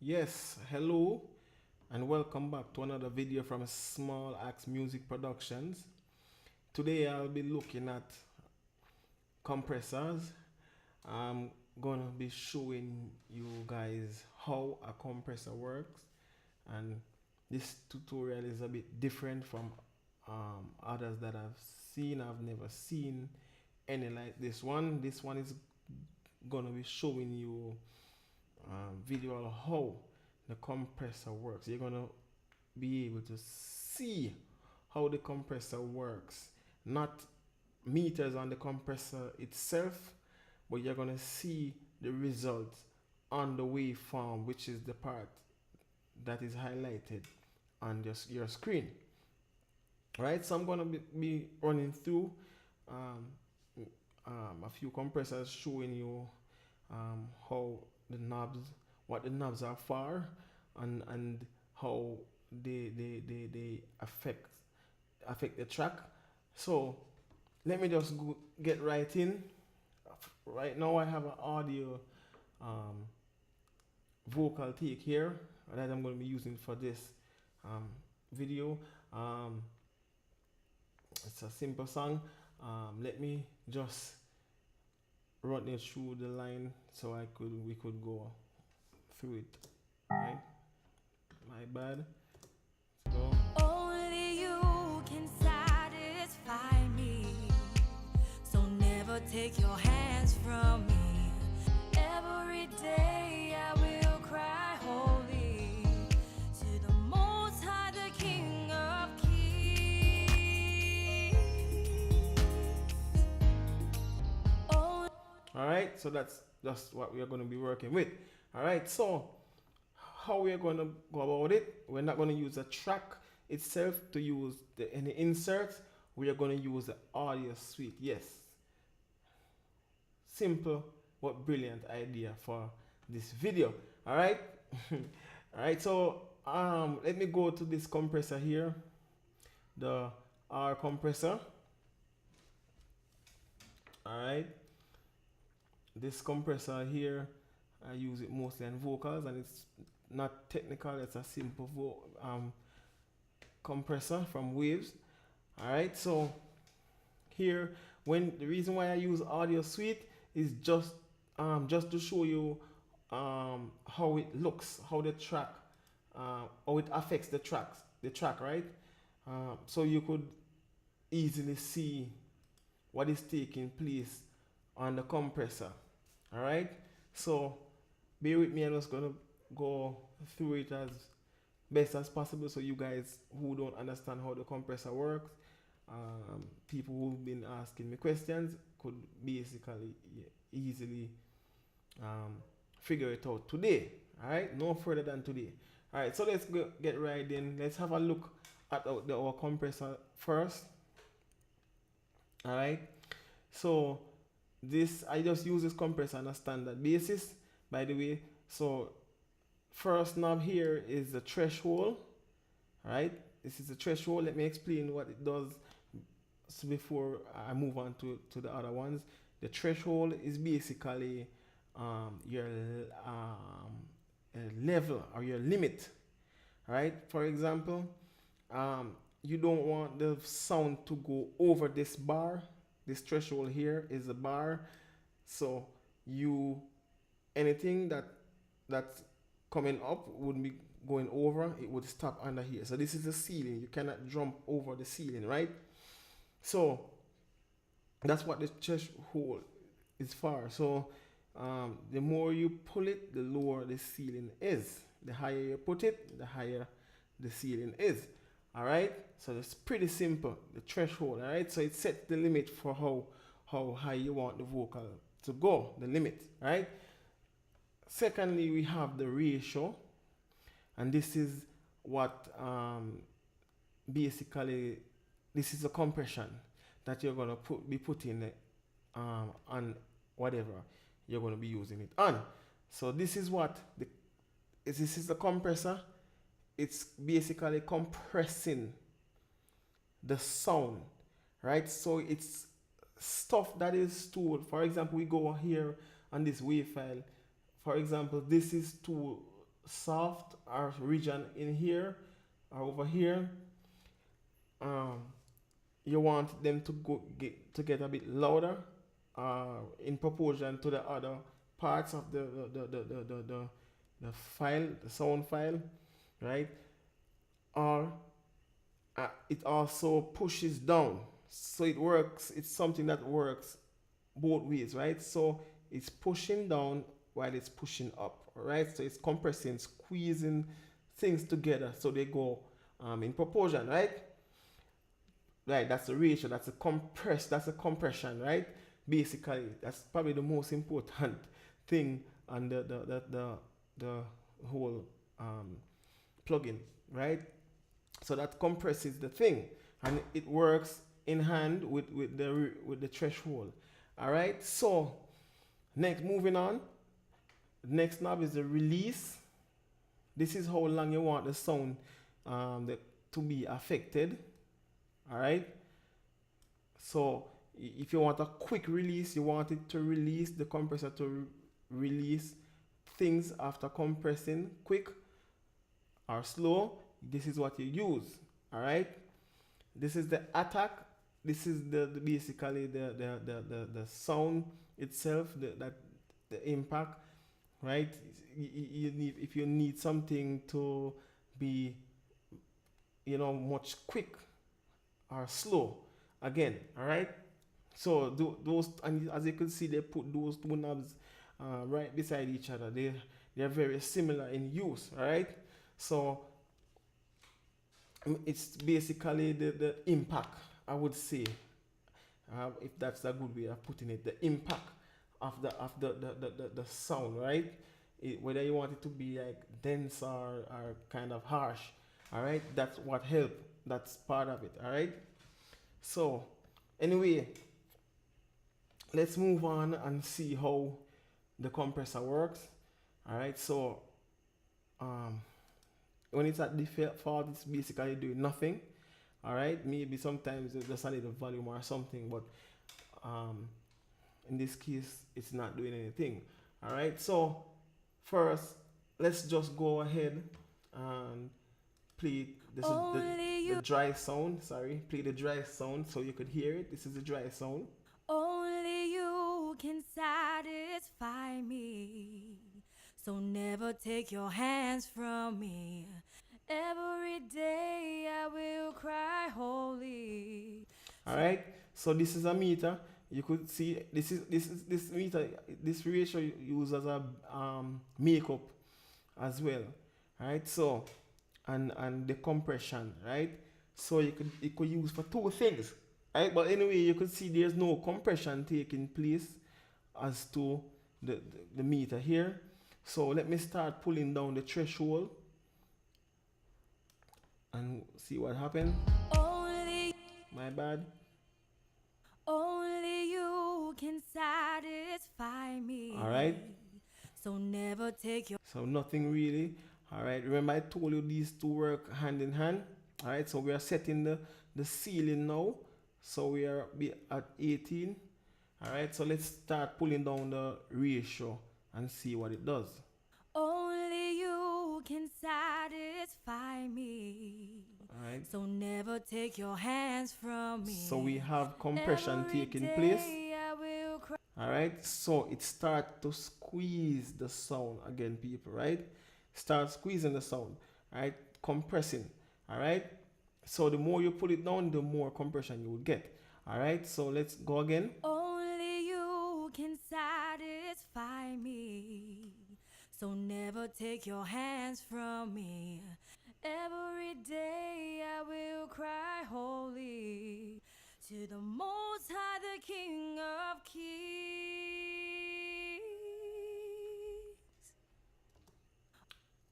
Yes, hello and welcome back to another video from Small Axe Music Productions. Today I'll be looking at compressors. I'm gonna be showing you guys how a compressor works, and this tutorial is a bit different from others that I've seen. I've never seen any like this one. This one is gonna be showing you visual how the compressor works. You're gonna be able to see how the compressor works, not meters on the compressor itself, but you're gonna see the result on the waveform, which is the part that is highlighted on your screen. Right, so I'm gonna be running through um, a few compressors, showing you how the knobs, what the knobs are for, and how they affect the track. So let me just get right in. Right now I have an audio um, vocal take here that I'm going to be using for this video. It's a simple song. Let me just run it through the line so we could go through it. Right? My bad. Let's go. Only you can satisfy me, so never take your hands from me. Every day I will cry holy to the Most High, the King of Kings. Oh. All right, so that's just what we are going to be working with. All right, so how we are going to go about it? We're not going to use the track itself to use any inserts. We are going to use the audio suite. Yes, simple but brilliant idea for this video. All right. All right, so let me go to this compressor here, the R compressor. All right, this compressor here, I use it mostly on vocals, and it's not technical. It's a simple compressor from Waves. All right, so here, when the reason why I use audio suite is just to show you how it looks, how the track, how it affects the track, right? So you could easily see what is taking place on the compressor. All right, so bear with me. I'm just gonna go through it as best as possible, so you guys who don't understand how the compressor works, people who've been asking me questions, could basically easily figure it out today. All right, no further than today. All right, so let's get right in. Let's have a look at our compressor first. All right, so this, I just use this compressor on a standard basis, by the way. So first knob here is the threshold. All right, this is the threshold. Let me explain what it does before I move on to the other ones. The threshold is basically your level or your limit. All right, for example, you don't want the sound to go over this bar. This threshold here is a bar, so anything that's coming up would be going over, it would stop under here. So this is the ceiling. You cannot jump over the ceiling, right? So that's what the threshold is for. So the more you pull it, the lower the ceiling is. The higher you put it, the higher the ceiling is. All right, so it's pretty simple, the threshold. All right, so it sets the limit for how high you want the vocal to go, the limit. Right. Secondly, we have the ratio, and this is what basically, this is a compression that you're gonna be putting on whatever you're gonna be using it on. So this is what this is the compressor. It's basically compressing the sound, right? So it's stuff that is stored. For example, we go here on this wave file. For example, this is to soft or region in here or over here, um, you want them to get a bit louder in proportion to the other parts of the file, the sound file, right? Or it also pushes down. So it works, it's something that works both ways, right? So it's pushing down while it's pushing up, right? So it's compressing, squeezing things together so they go in proportion, right? Right, that's the ratio, that's a compression, right? Basically, that's probably the most important thing on the whole um, plugin, right? So that compresses the thing, and it works in hand with the threshold. All right. So next, moving on. Next knob is the release. This is how long you want the sound to be affected. All right. So if you want a quick release, you want it to release the compressor to release things after compressing quick or slow. This is what you use. All right. This is the attack. This is the basically the sound itself, the impact, right? You need, if you need something to be, much quick or slow, again, all right. So those, and as you can see, they put those two knobs right beside each other. They're very similar in use, all right. So it's basically the impact, I would say, if that's a good way of putting it, the impact of the sound, right? Whether you want it to be like dense or kind of harsh, all right? That's what help. That's part of it, all right? So, anyway, let's move on and see how the compressor works, all right? So, um, when it's at default, it's basically doing nothing, all right? Maybe sometimes it's just a little volume or something, but um, in this case it's not doing anything. All right, so first let's just go ahead and play. This is the dry sound. Sorry, play the dry sound so you could hear it. This is the dry sound. Only you can satisfy me, so never take your hands from me. Every day I will cry holy. All right, so this is a meter. You could see this meter, this ratio used as a makeup as well. All right, so and the compression, right? So you could use for two things, right? But anyway, you could see there's no compression taking place as to the meter here. So let me start pulling down the threshold and see what happens. Only, My bad. only you can satisfy me. All right. So never take your. So nothing really. All right. Remember I told you these two work hand in hand. All right. So we are setting the ceiling now. So we are at 18. All right. So let's start pulling down the ratio and see what it does. Only you can satisfy me. All right. So never take your hands from me. So we have compression Every taking place. I will cry. All right. So it starts to squeeze the sound again, people. Right. Start squeezing the sound. All right. Compressing. All right. So the more you put it down, the more compression you will get. All right. So let's go again. Only you can satisfy me. So never take your hands from me. Every day I will cry holy to the Most High, the King of Kings.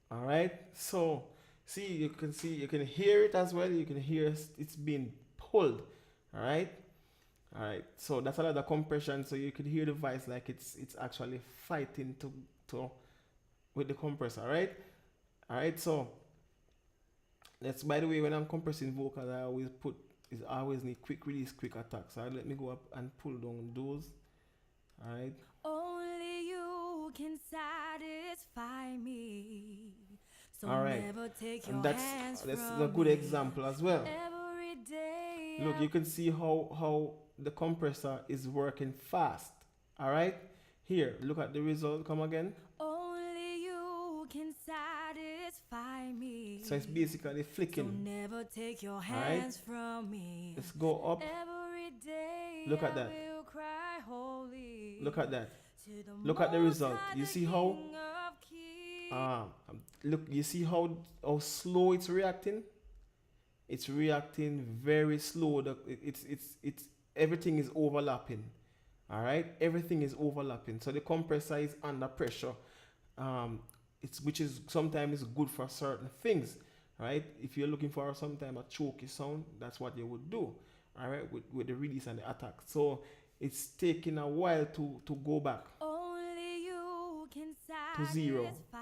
All right. So see, you can hear it as well. You can hear it's being pulled. All right. All right. So that's another compression. So you can hear the voice like it's actually fighting to with the compressor. All right. All right. So that's, by the way, when I'm compressing vocals, I always need quick release, quick attack. So let me go up and pull down those. All right. Only you can satisfy me. So All right, never take and your hands that's a from good me. example as well. Every day Look, you can see how the compressor is working fast. All right, here, look at the result. Come again. only you can satisfy So it's me. basically So flicking. never take your All right, hands from me. let's go up. Every day Look at I that. will cry holy Look at that. to the Look at the Most result. High, You the see how King of Kings. um look. You see how slow it's reacting. It's reacting very slow. It's everything is overlapping. All right, everything is overlapping. So the compressor is under pressure. Um, it's which is sometimes good for certain things. Right, if you're looking for sometimes a choky sound, that's what you would do. All right, with the release and the attack. So it's taking a while to go back Only you can to zero. satisfy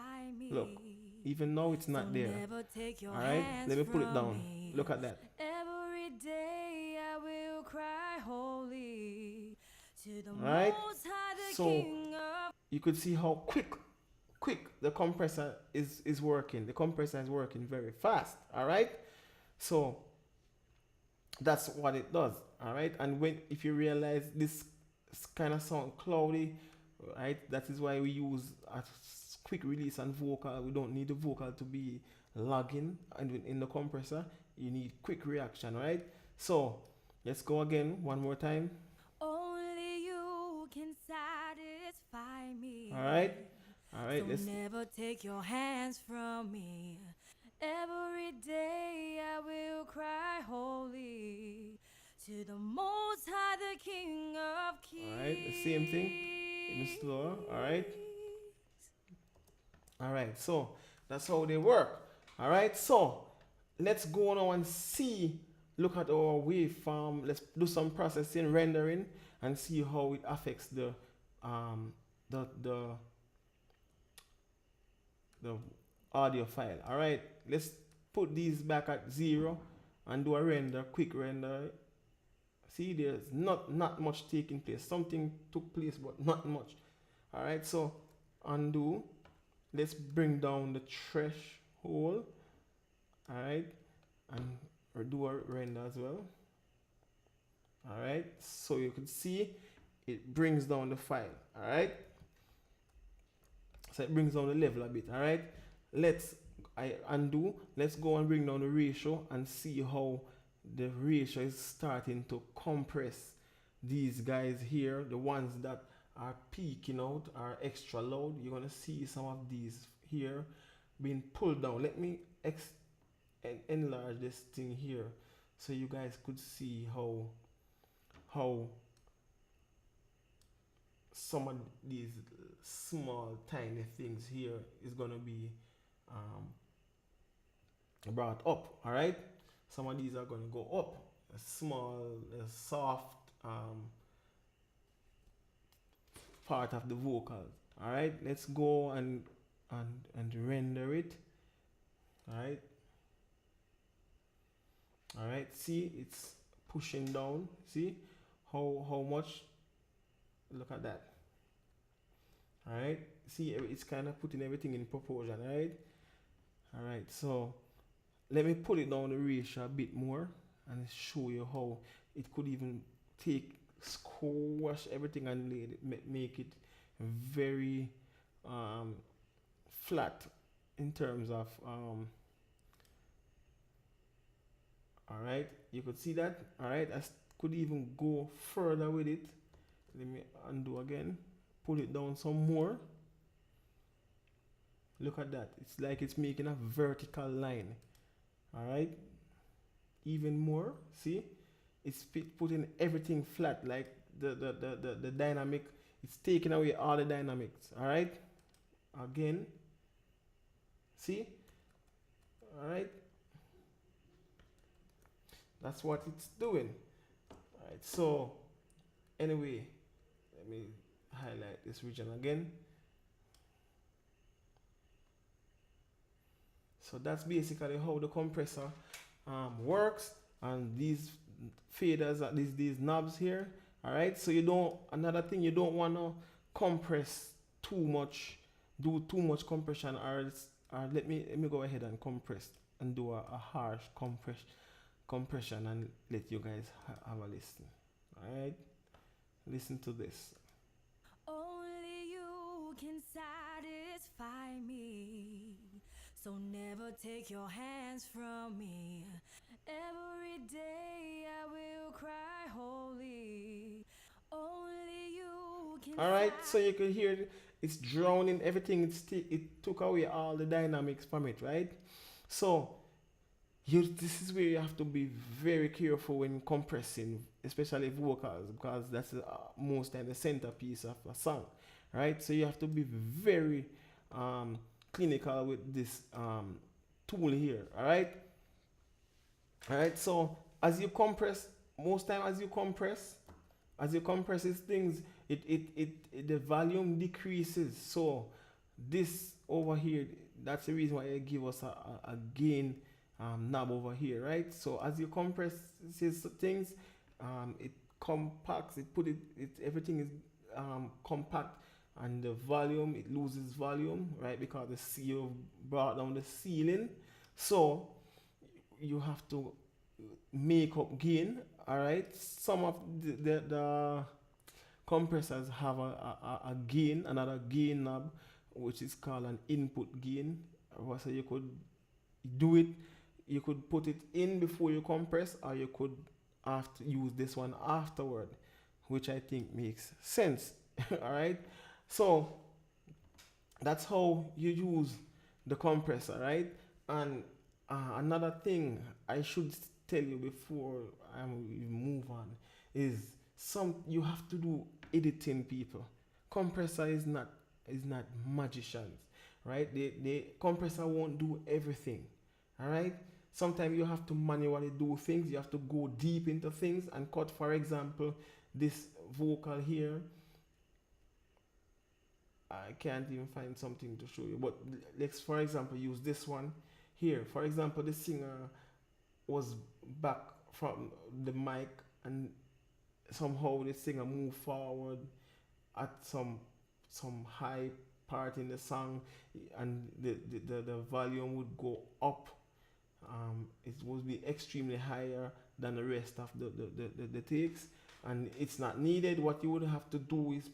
Look, me. even now it's So not there. never take your All right, hands let me put it from down. me. Look at that. Every day I will cry holy to the All right, Most High, the so King of. you could see how quick the compressor is working. The compressor is working very fast. All right, so that's what it does. All right, and when if you realize this kind of sound cloudy, right, that is why we use a quick release and vocal. We don't need the vocal to be lagging, and in the compressor you need quick reaction. Right, so let's go again one more time. Only you can satisfy me. All right, all right, So let's never take your hands from me. Every day I will cry holy to the Most High, the King of Kings. all right, the same thing, even slower. All right. All right, so that's how they work. All right, so let's go now and see. Look at our waveform. Let's do some processing, rendering, and see how it affects um the the the audio file. All right, let's put these back at 0 and do a render, quick render. See, there's not much taking place. Something took place, but not much. All right, so undo. Let's bring down the threshold. All right, and do a render as well. All right, so you can see it brings down the file. All right, so it brings down the level a bit. All right, let's I undo. Let's go and bring down the ratio and see how the ratio is starting to compress these guys here, the ones that are peaking out, are extra loud. You're gonna see some of these here being pulled down. Let me enlarge this thing here so you guys could see how some of these small tiny things here is gonna be um, brought up. All right, some of these are going to go up, a small, a soft part of the vocals. All right, let's go and render it. All right, all right, see, it's pushing down. See how much, look at that. All right, see, it's kind of putting everything in proportion. All right, so let me put it down the ratio a bit more and show you how it could even take, squash everything and make it very flat in terms of all right, you could see that. All right, could even go further with it. Let me undo again, pull it down some more. Look at that, it's like it's making a vertical line. All right, even more. See, it's putting everything flat, like the dynamic. It's taking away all the dynamics. All right, again. See, all right, that's what it's doing. All right, so anyway, let me highlight this region again. So that's basically how the compressor works, and these faders, these knobs here. All right, so you don't, another thing, you don't want to compress too much, do too much compression, or let me go ahead and compress and do a harsh compression and let you guys have a listen. All right, listen to this. Only you can satisfy me. So never take your hands from me. Every day I will cry holy. Only you can All right, so satisfy. you can hear it's drowning everything. It took away all the dynamics from it, right? So this is where you have to be very careful when compressing, especially vocals, because that's most time the centerpiece of a song, right? So you have to be very um, clinical with this tool here, all right. So as you compress, most time as you compress these things, the volume decreases. So this over here, that's the reason why it give us a gain knob over here, right? So as you compress these things, it compacts, everything is compact, and the volume, it loses volume, right? Because the seal brought down the ceiling. So you have to make up gain, all right? Some of the compressors have a gain, another gain knob, which is called an input gain. So you could do it, you could put it in before you compress, or you could have to use this one afterward, which I think makes sense. All right, so that's how you use the compressor, right? And another thing I should tell you before we move on is some you have to do editing, people. Compressor is not magicians, right? The compressor won't do everything, all right? Sometimes you have to manually do things. You have to go deep into things and cut. For example, this vocal here, I can't even find something to show you. But let's, for example, use this one here. For example, the singer was back from the mic, and somehow the singer moved forward at some high part in the song, and the volume would go up. It would be extremely higher than the rest of the takes, and it's not needed. What you would have to do is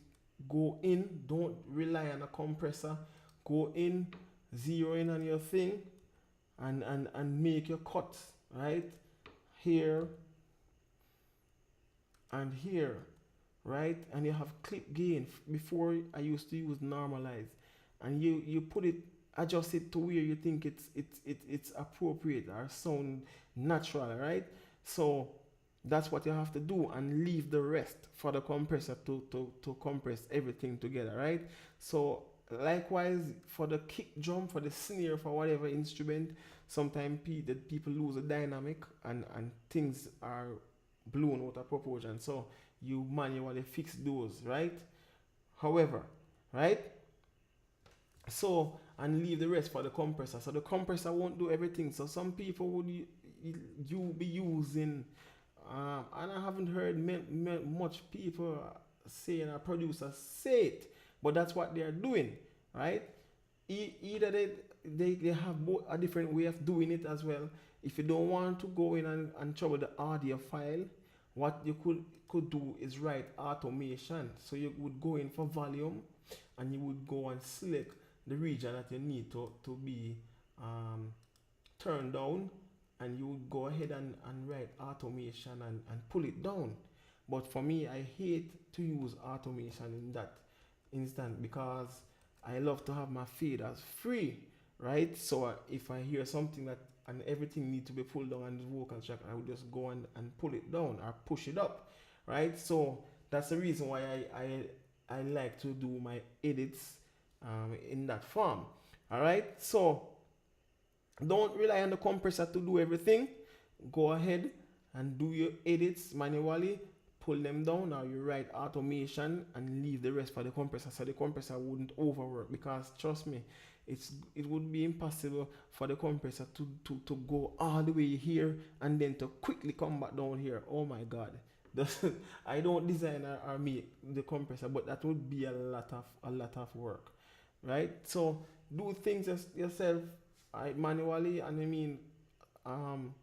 go in, don't rely on a compressor, go in, zero in on your thing, and make your cuts, right? Here and here, right? And you have clip gain. Before I used to use normalize, and you put it, adjust it to where you think it's appropriate or sound natural, right? So that's what you have to do, and leave the rest for the compressor to compress everything together, right? So likewise for the kick drum, for the snare, for whatever instrument, sometimes people lose a dynamic, and things are blown out of proportion. So you manually fix those, right? However, right? So, and leave the rest for the compressor. So the compressor won't do everything. So some people would you be using, and I haven't heard much people saying, a producer say it, but that's what they are doing, right? Either they have a different way of doing it as well. If you don't want to go in and trouble the audio file, what you could do is write automation. So you would go in for volume, and you would go and select the region that you need to be um, turned down, and you would go ahead and write automation, and pull it down. But for me, I hate to use automation in that instant, because I love to have my faders free, right? So if I hear something that, and everything need to be pulled down on the vocal track, I would just go and pull it down or push it up, right? So that's the reason why I like to do my edits in that form. All right, so don't rely on the compressor to do everything. Go ahead and do your edits manually, pull them down, or you write automation and leave the rest for the compressor, so the compressor wouldn't overwork. Because trust me, it would be impossible for the compressor to go all the way here and then to quickly come back down here. Oh my god. I don't design or make the compressor, but that would be a lot of work, right? So do things yourself, I manually, and I mean, um,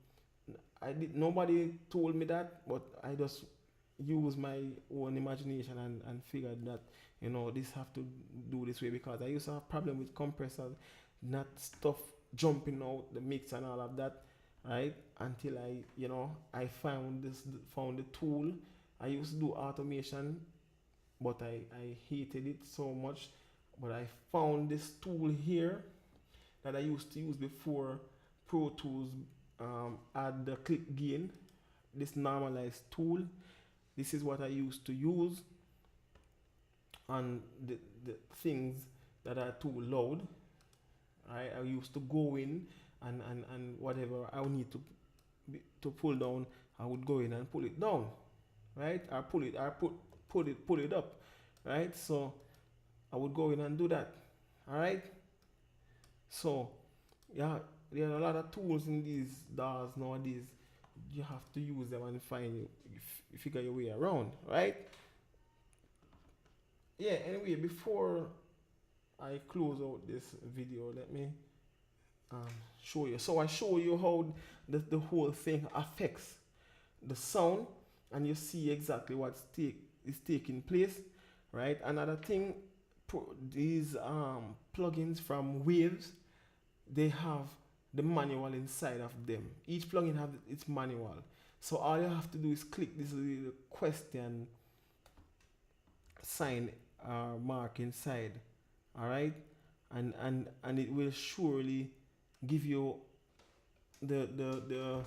I did. Nobody told me that, but I just use my own imagination and figured that this have to do this way because I used to have problem with compressors, not stuff jumping out the mix and all of that, right? Until I found the tool. I used to do automation, but I hated it so much. But I found this tool here that I used to use before Pro Tools add the click gain. This normalized tool. This is what I used to use on the things that are too loud. I used to go in and whatever I would need to pull down, I would go in and pull it down, right? Or pull it up, right? So I would go in and do that, all right? So yeah, there are a lot of tools in these DAWs nowadays. You have to use them and figure your way around, right? Yeah. Anyway, before I close out this video, let me um, show you. So I show you how the whole thing affects the sound, and you see exactly is taking place, right? Another thing, these plugins from Waves, they have the manual inside of them. Each plugin has its manual. So all you have to do is click this little question sign mark inside, all right, and it will surely give you the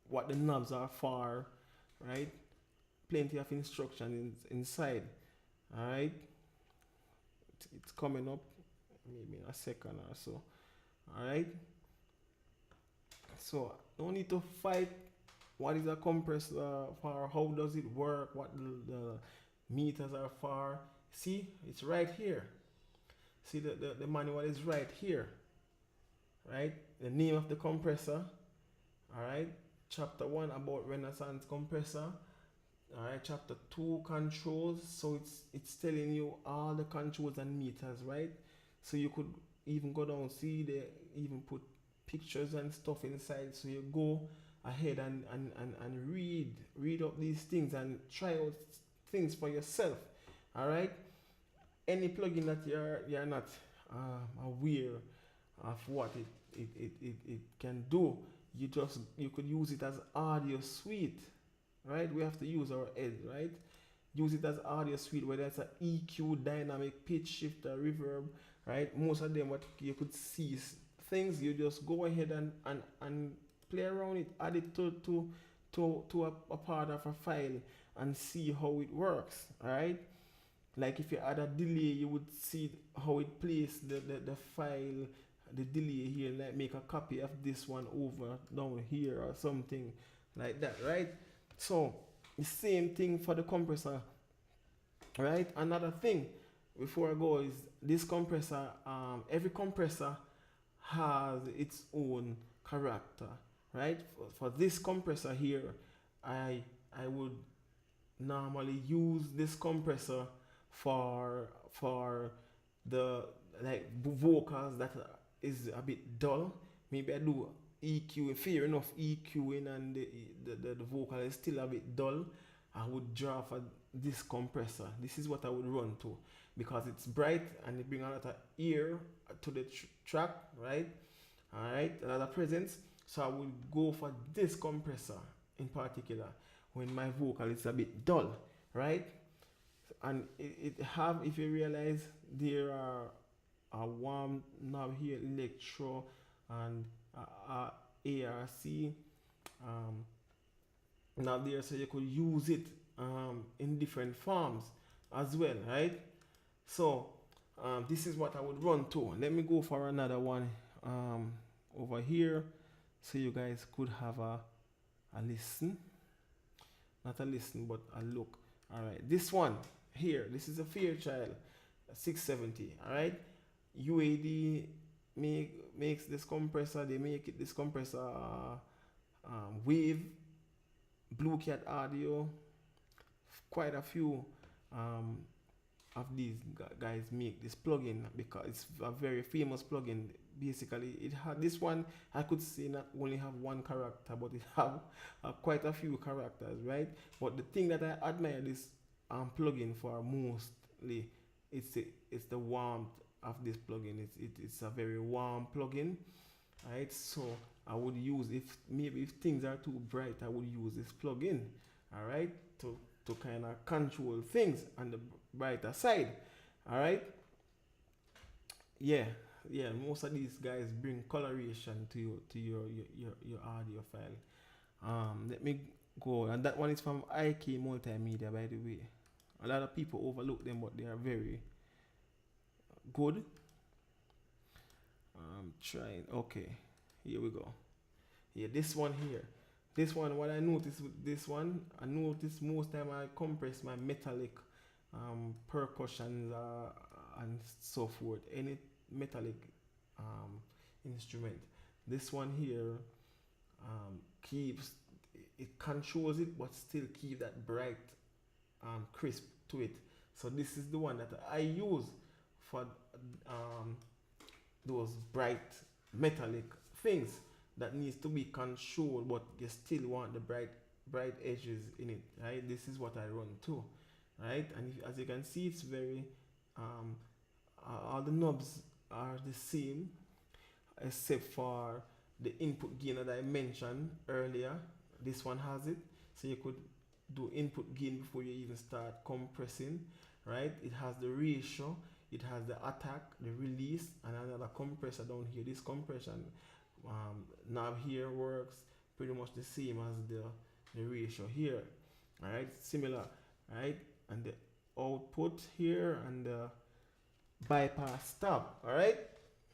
what the knobs are for, right? Plenty of instructions inside, all right. It's coming up maybe in a second or so, all right. So no need to fight what is a compressor for, how does it work, what the meters are for. See, it's right here. See, the manual is right here, right? The name of the compressor, all right? Chapter 1 about Renaissance compressor, all right? Chapter 2 controls. So it's telling you all the controls and meters, right? So you could even go down, see they even put pictures and stuff inside. So you go ahead and read up these things and try out things for yourself, all right? Any plugin that you're not aware of what it can do, you could use it as audio suite, right? We have to use our head, right? Use it as audio suite, whether it's a EQ, dynamic, pitch shifter, reverb, right? Most of them, what you could see things, you just go ahead and play around it, add it to a part of a file and see how it works, right? Like if you add a delay, you would see how it plays the file, the delay here, like make a copy of this one over down here or something like that, right? So the same thing for the compressor, right? Another thing before I go is this compressor, every compressor has its own character, right? For this compressor here, I would normally use this compressor for the like vocals that is a bit dull. Maybe I do EQ, fair enough EQing, and the vocal is still a bit dull. I would draw for this compressor. This is what I would run to because it's bright and it brings a lot of ear to the track, right? All right, a lot of presence. So I would go for this compressor in particular when my vocal is a bit dull, right? And it have, if you realize, there are a warm knob here, electro and ARC knob there, so you could use it in different forms as well, right? So this is what I would run to. Let me go for another one over here so you guys could have a listen, not a listen but a look. All right, this one here, this is a Fairchild 670. All right, UAD makes this compressor. They make it this compressor Wave, Blue Cat Audio, quite a few of these guys make this plugin because it's a very famous plugin. Basically, it had this one. I could say not only have one character, but it have quite a few characters, right? But the thing that I admire this plugin for mostly, it's the warmth of this plugin. It's a very warm plugin, right? So I would use, if maybe if things are too bright, I would use this plugin, all right, to kind of control things on the brighter side, all right. Yeah, yeah. Most of these guys bring coloration to your audio file. Let me go, and that one is from IK Multimedia, by the way. A lot of people overlook them, but they are very good. Trying. Okay, here we go. Yeah, this one here. This one, what I noticed with this one, I notice most time I compress my metallic percussions and so forth. Any metallic um, instrument. This one here keeps it controls it, but still keep that bright crisp to it. So this is the one that I use for um, those bright metallic things that needs to be controlled, but you still want the bright edges in it, right? This is what I run to, right? And if, as you can see, it's very um, all the knobs are the same except for the input gain that I mentioned earlier. This one has it, so you could do input gain before you even start compressing, right? It has the ratio, it has the attack, the release, and another compressor down here. This compression knob here works pretty much the same as the ratio here. All right, similar, right? And the output here and the bypass stop. All right.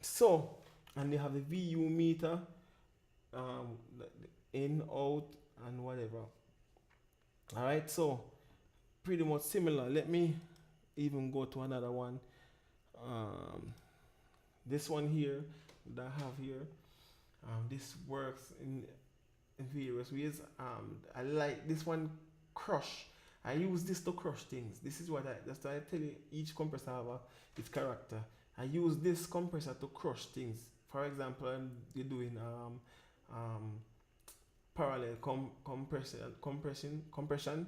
So, and they have the VU meter, the in, out, and whatever. All right. So, pretty much similar. Let me even go to another one. Um, this one here that I have here. This works in various ways. I like this one, crush. I use this to crush things. This is what that's why I tell you each compressor have its character. I use this compressor to crush things. For example, you're doing parallel compression,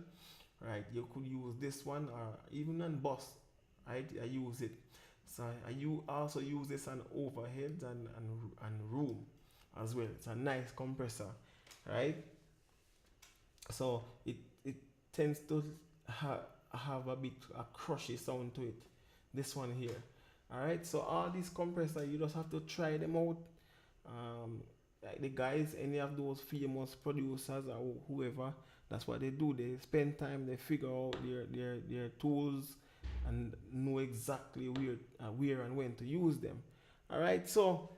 right? You could use this one or even on bus, right? I use it. So I also use this on overheads and room as well. It's a nice compressor, right? So it tends to have a bit a crushy sound to it. This one here, all right. So all these compressors, you just have to try them out. Like the guys, any of those famous producers or whoever, that's what they do. They spend time, they figure out their tools and know exactly where and when to use them. All right. So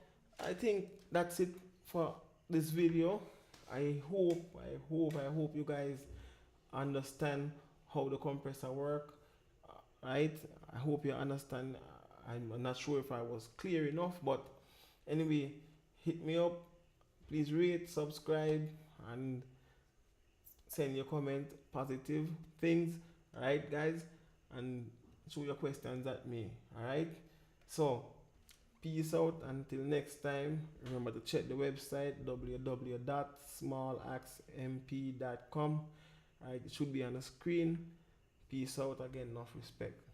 I think that's it for this video. I hope you guys understand how the compressor work, right? I hope you understand. I'm not sure if I was clear enough, but anyway, hit me up. Please rate, subscribe, and send your comment, positive things, alright, guys, and show your questions at me, alright. So peace out until next time. Remember to check the website www.smalaxemp.com. Right, it should be on the screen. Peace out again, enough respect.